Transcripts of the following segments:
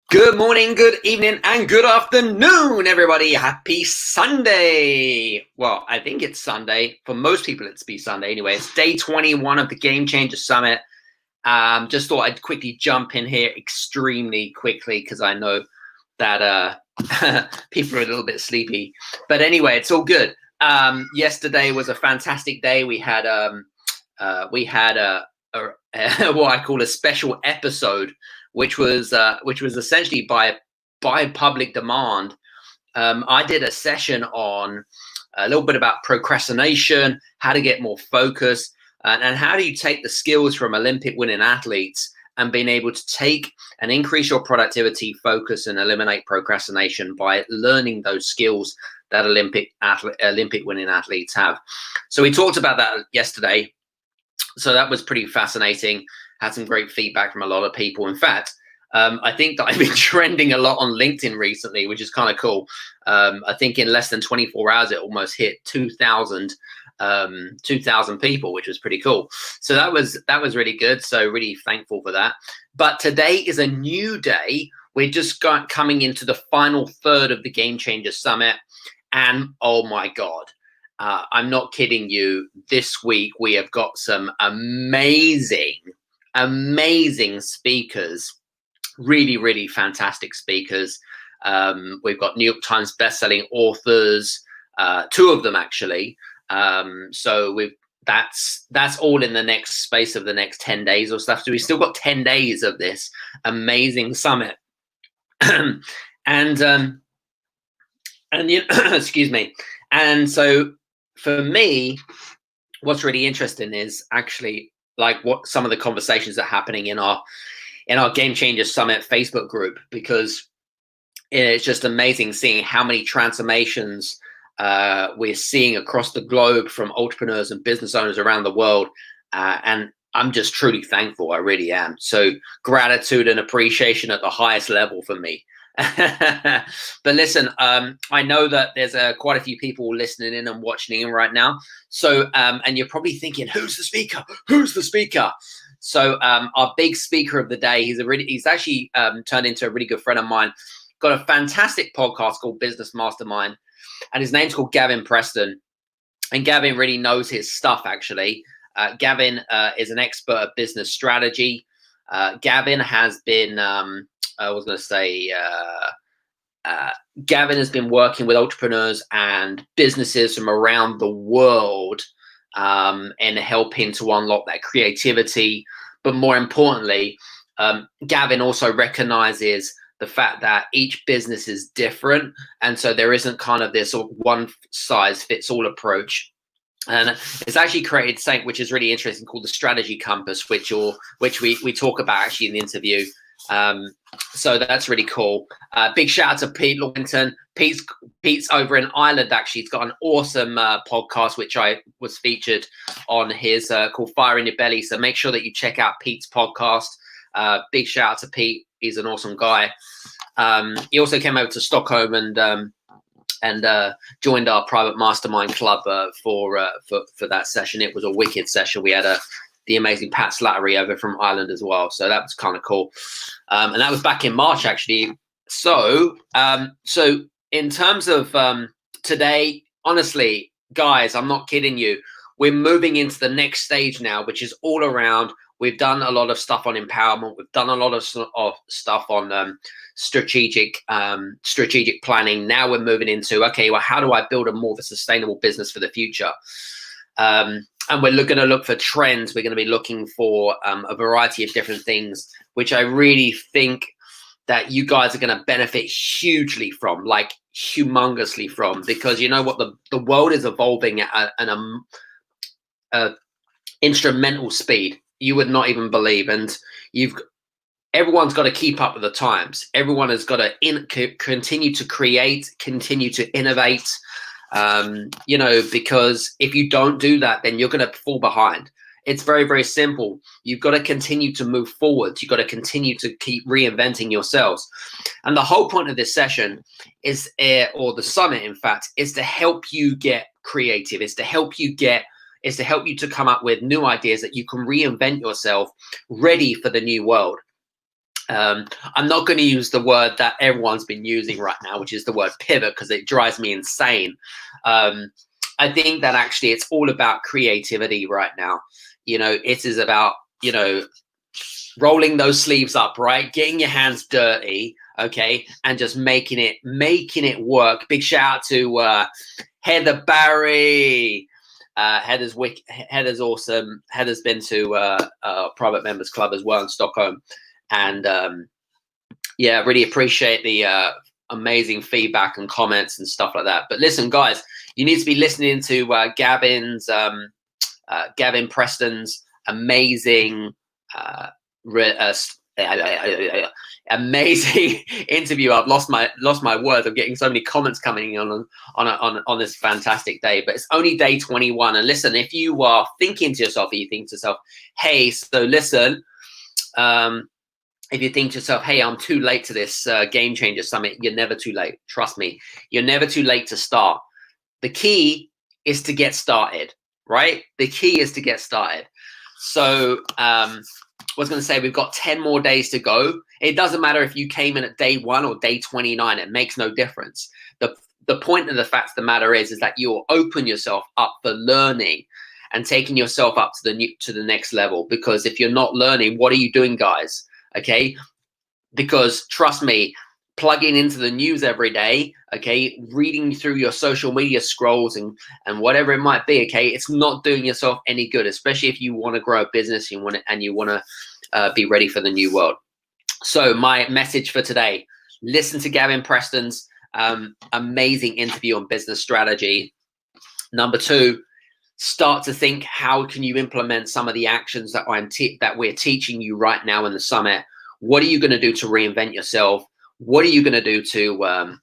Good morning, good evening, and good afternoon, everybody. Happy Sunday. Well, I think it's Sunday. For most people, it's be Sunday anyway. It's day 21 of the Game Changer Summit. Just thought I'd quickly jump in here extremely quickly because I know that people are a little bit sleepy. But anyway, it's all good. Yesterday was a fantastic day. We had what I call a special episode, which was essentially by public demand. I did a session on a little bit about procrastination, how to get more focus, and how do you take the skills from Olympic winning athletes and being able to take and increase your productivity, focus, and eliminate procrastination by learning those skills that Olympic winning athletes have. So we talked about that yesterday. So that was pretty fascinating. Had some great feedback from a lot of people. In fact, I think that I've been trending a lot on LinkedIn recently, which is kind of cool. I think in less than 24 hours, it almost hit 2,000 people, which was pretty cool. So that was really good. So really thankful for that. But today is a new day. We're just coming into the final third of the Game Changer Summit. And oh my God. I'm not kidding you. This week, we have got some amazing speakers, really, really fantastic speakers. We've got New York Times bestselling authors, two of them actually. So that's all in the next space of the next 10 days or stuff. So we still got 10 days of this amazing summit. and excuse me. And so for me, what's really interesting is actually like what some of the conversations that are happening in our Game Changer Summit Facebook group, because it's just amazing seeing how many transformations we're seeing across the globe from entrepreneurs and business owners around the world. And I'm just truly thankful. I really am. So gratitude and appreciation at the highest level for me. But listen, I know that there's quite a few people listening in and watching in right now. So, and you're probably thinking, who's the speaker? Who's the speaker? So, our big speaker of the day, he's actually turned into a really good friend of mine. Got a fantastic podcast called Business Mastermind, and his name's called Gavin Preston. And Gavin really knows his stuff, actually. Gavin is an expert at business strategy. Gavin has been... Gavin has been working with entrepreneurs and businesses from around the world and helping to unlock that creativity. But more importantly, Gavin also recognizes the fact that each business is different. And so there isn't kind of this one size fits all approach. And it's actually created something which is really interesting called the Strategy Compass, which we talk about actually in the interview. So that's really cool. Big shout out to Pete Lawington. Pete's over in Ireland, actually. He's got an awesome podcast which I was featured on his called Fire in Your Belly. So make sure that you check out Pete's podcast. Big shout out to Pete. He's an awesome guy. He also came over to Stockholm and joined our private mastermind club for that session. It was a wicked session. We had the amazing Pat Slattery over from Ireland as well. So that was kind of cool. And that was back in March, actually. So in terms of today, honestly, guys, I'm not kidding you. We're moving into the next stage now, which is all around. We've done a lot of stuff on empowerment. We've done a lot of stuff on strategic planning. Now we're moving into, okay, well, how do I build a more of a sustainable business for the future? And we're going to look for trends. We're going to be looking for a variety of different things, which I really think that you guys are going to benefit hugely from, like humongously from, because you know what, the world is evolving at an instrumental speed you would not even believe, and everyone's got to keep up with the times. Everyone has got to continue to create, continue to innovate. Because if you don't do that, then you're going to fall behind. It's very, very simple. You've got to continue to move forward. You've got to continue to keep reinventing yourselves. And the whole point of this session is, or the summit, in fact, is to help you get creative. It's to help you to come up with new ideas that you can reinvent yourself, ready for the new world. I'm not going to use the word that everyone's been using right now, which is the word pivot, because it drives me insane. I think that actually it's all about creativity right now. It is about, rolling those sleeves up, right? Getting your hands dirty, okay, and just making it work. Big shout out to Heather Barry. Heather's awesome. Heather's been to Private Members Club as well in Stockholm, and yeah, really appreciate the amazing feedback and comments and stuff like that. But listen, guys, you need to be listening to Gavin Preston's amazing amazing interview. I've lost my words. I'm getting so many comments coming in on this fantastic day, but it's only day 21. And listen, if you are thinking to yourself, you think to yourself, hey, so listen, if you think to yourself, hey, I'm too late to this Game Changer Summit, you're never too late. Trust me, you're never too late to start. The key is to get started, right? The key is to get started. So I was going to say, we've got 10 more days to go. It doesn't matter if you came in at day 1 or day 29. It makes no difference. The point of the fact of the matter is that you'll open yourself up for learning and taking yourself up to the next level. Because if you're not learning, what are you doing, guys? Okay, because trust me, plugging into the news every day, okay, reading through your social media scrolls and whatever it might be, okay, it's not doing yourself any good, especially if you want to grow a business, you want to be ready for the new world. So my message for today: listen to Gavin Preston's amazing interview on business strategy. Number 2, start to think, how can you implement some of the actions that we're teaching you right now in the summit? What are you going to do to reinvent yourself? What are you going to do to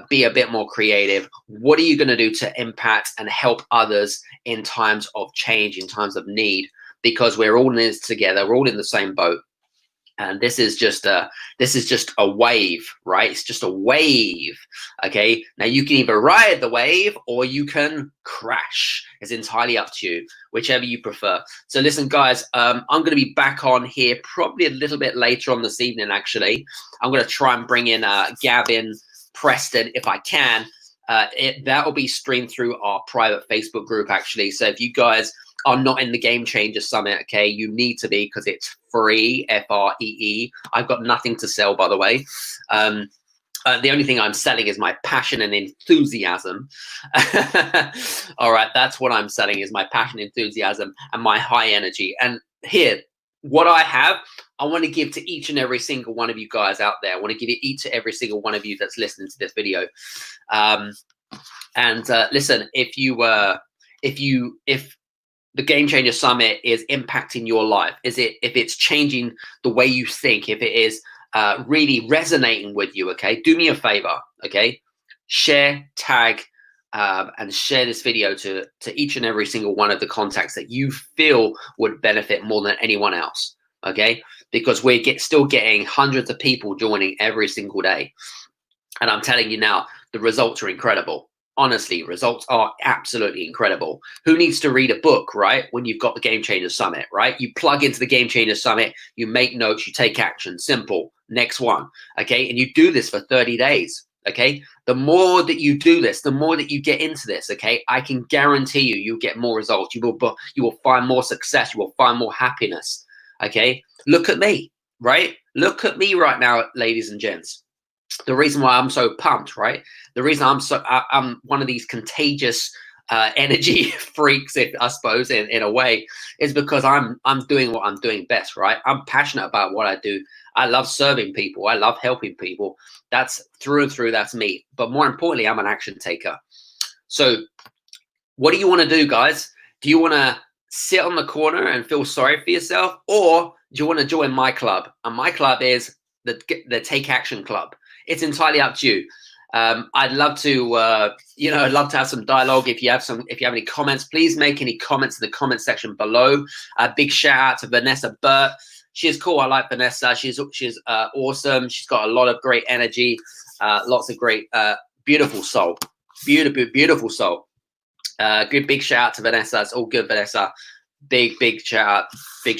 be a bit more creative? What are you going to do to impact and help others in times of change, in times of need? Because we're all in this together. We're all in the same boat. And this is just a wave, right? It's just a wave. Okay. Now you can either ride the wave or you can crash. It's entirely up to you, whichever you prefer. So listen, guys, I'm going to be back on here probably a little bit later on this evening. Actually, I'm going to try and bring in Gavin Preston if I can. That will be streamed through our private Facebook group, actually. So if you guys are not in the Game Changer Summit, okay, you need to be, because it's free, FREE. I've got nothing to sell, by the way. The only thing I'm selling is my passion and enthusiasm. All right, that's what I'm selling, is my passion, enthusiasm, and my high energy. And here, what I have, I want to give to each and every single one of you guys out there. I want to give it each to every single one of you that's listening to this video. Listen, if the Game Changer Summit is impacting your life, if it's changing the way you think, if it is really resonating with you, okay, do me a favor, okay, share, tag, and share this video to each and every single one of the contacts that you feel would benefit more than anyone else, okay, because we're still getting hundreds of people joining every single day. And I'm telling you now, the results are incredible. Honestly, results are absolutely incredible. Who needs to read a book, right? When you've got the Game Changer Summit, right? You plug into the Game Changer Summit, you make notes, you take action. Simple. Next one. Okay. And you do this for 30 days. Okay. The more that you do this, the more that you get into this. Okay. I can guarantee you'll get more results. You will find more success. You will find more happiness. Okay. Look at me, right? Look at me right now, ladies and gents. The reason why I'm so pumped, right? The reason I'm one of these contagious energy freaks, I suppose, in a way, is because I'm doing what I'm doing best, right? I'm passionate about what I do. I love serving people. I love helping people. That's through and through. That's me. But more importantly, I'm an action taker. So what do you want to do, guys? Do you want to sit on the corner and feel sorry for yourself, or do you want to join my club? And my club is the Take Action Club. It's entirely up to you. I'd love to, I'd love to have some dialogue. If you have any comments, please make any comments in the comment section below. A big shout out to Vanessa Burt. She's cool. I like Vanessa. She's awesome. She's got a lot of great energy, lots of great, beautiful soul, beautiful soul. Good big shout out to Vanessa. It's all good, Vanessa. Big shout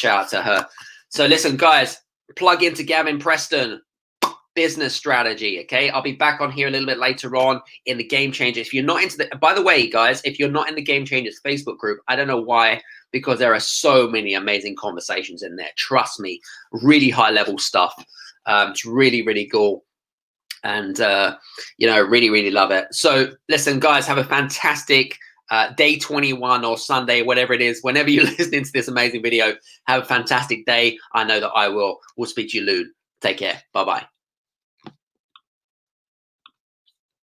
out to her. So listen, guys. plug into Gavin Preston business strategy. Okay, I'll be back on here a little bit later on in the Game Changers. If you're not into the, by the way, guys, if you're not in the Game Changers Facebook group, I don't know why, because there are so many amazing conversations in there. Trust me, really high level stuff. It's really, really cool. And, you know, really, really love it. So listen, guys, have a fantastic day 21 or Sunday, whatever it is, whenever you're listening to this amazing video. Have a fantastic day. I know that I will. We'll speak to you, Loon. Take care. Bye-bye.